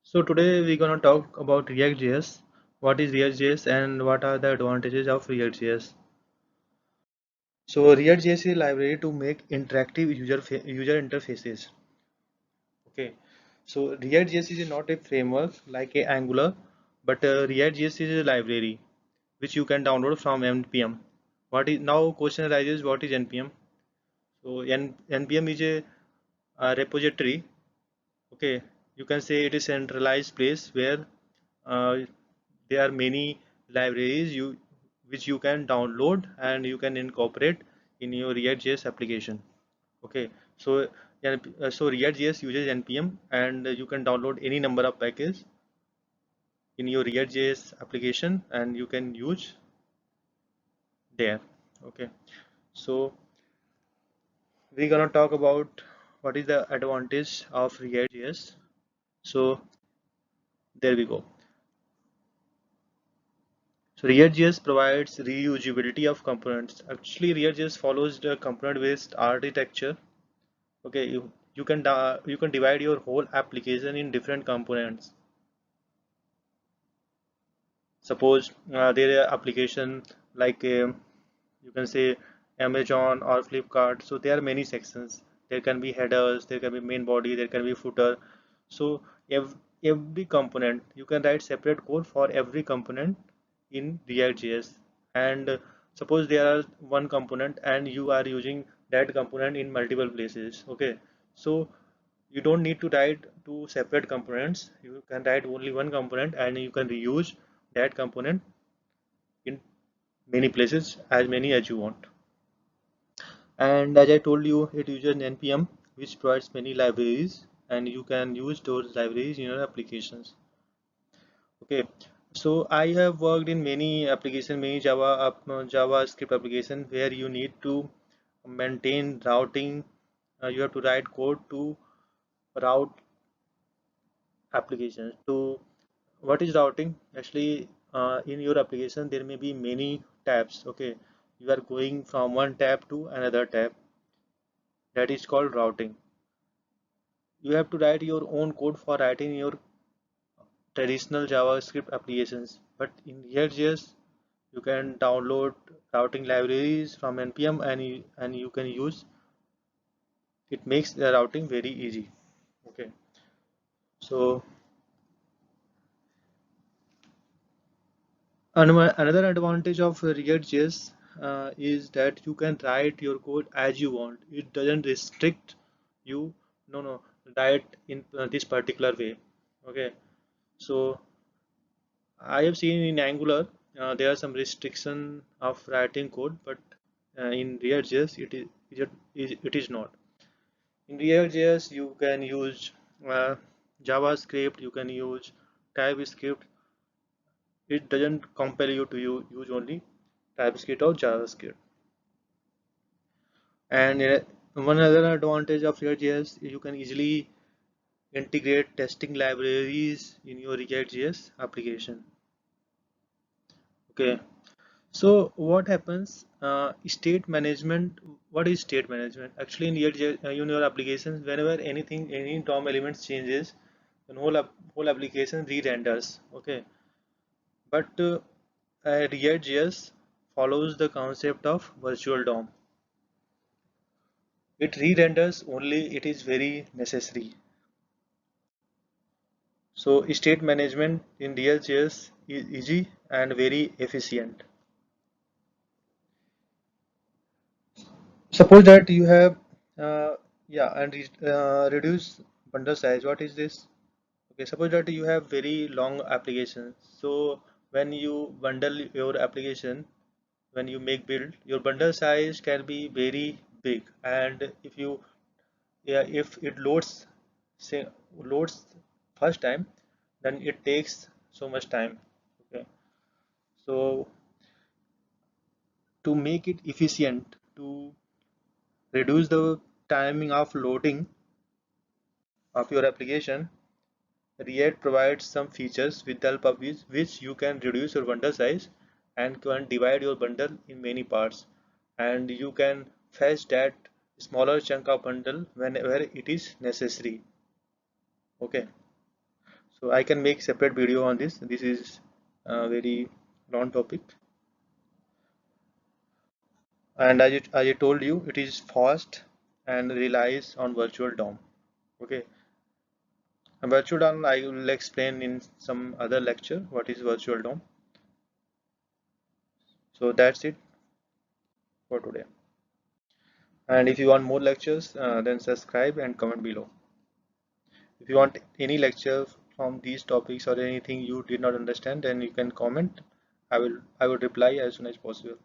So today we're gonna talk about React.js. What is React.js and what are the advantages of React.js? So React.js is a library to make interactive user interfaces. Okay. So React.js is not a framework like a Angular, but React.js is a library which you can download from npm. What is now question arises, what is npm? So npm is a repository. Okay, you can say it is centralized place where uh, there are many libraries which you can download and you can incorporate in your React.js application. Okay, so so React.js uses npm and you can download any number of packages in your React.js application and you can use there. Okay, so we're gonna talk about what is the advantage of React.js. So there we go. So React.js provides reusability of components. Actually, React.js follows the component-based architecture. Okay, you can divide your whole application in different components. Suppose there are application like you can say Amazon or Flipkart. So there are many sections. There can be headers, there can be main body, there can be footer. So every component you can write separate code for every component in React.js. And suppose there are one component and you are using that component in multiple places. Okay, so you don't need to write two separate components. You can write only one component and you can reuse that component in many places, as many as you want. And as I told you, it uses npm, which provides many libraries, and you can use those libraries in your applications. Okay, so I have worked in many applications, many javascript application where you need to maintain routing. You have to write code to route applications to. What is routing? Actually, in your application there may be many tabs. Okay, you are going from one tab to another tab. That is called routing. You have to write your own code for writing your traditional JavaScript applications, but in React.js you can download routing libraries from npm and you can use it. Makes the routing very easy. Okay, so another advantage of React.js is that you can write your code as you want. It doesn't restrict you. No, write in this particular way. Okay, so I have seen in Angular there are some restriction of writing code, but in React.js it is not. In React.js you can use uh, JavaScript, you can use TypeScript. It doesn't compel you to use only TypeScript or JavaScript. And one other advantage of React.js is you can easily integrate testing libraries in your React.js application. Okay, so what happens? State management. What is state management? Actually, in in your applications, whenever any DOM elements changes, the whole application re-renders. Okay, but React.js follows the concept of virtual DOM. It re-renders only it is very necessary. So state management in React.js is easy and very efficient. Suppose that you have yeah, and reduce bundle size. What is this? Okay, suppose that you have very long applications. So when you bundle your application, when you make build, your bundle size can be very big. And if you yeah, if it say loads first time, then it takes so much time. Okay, so to make it efficient, to reduce the timing of loading of your application, React provides some features with the help of which you can reduce your bundle size and can divide your bundle in many parts, and you can fetch that smaller chunk of bundle whenever it is necessary. Okay, So I can make separate video on this. This is a very long topic, and as I told you, it is fast and relies on virtual DOM. Okay, and virtual DOM I will explain in some other lecture what is virtual DOM. So that's it for today. And if you want more lectures, then subscribe and comment below. If you want any lecture from these topics or anything you did not understand, then you can comment. I will reply as soon as possible.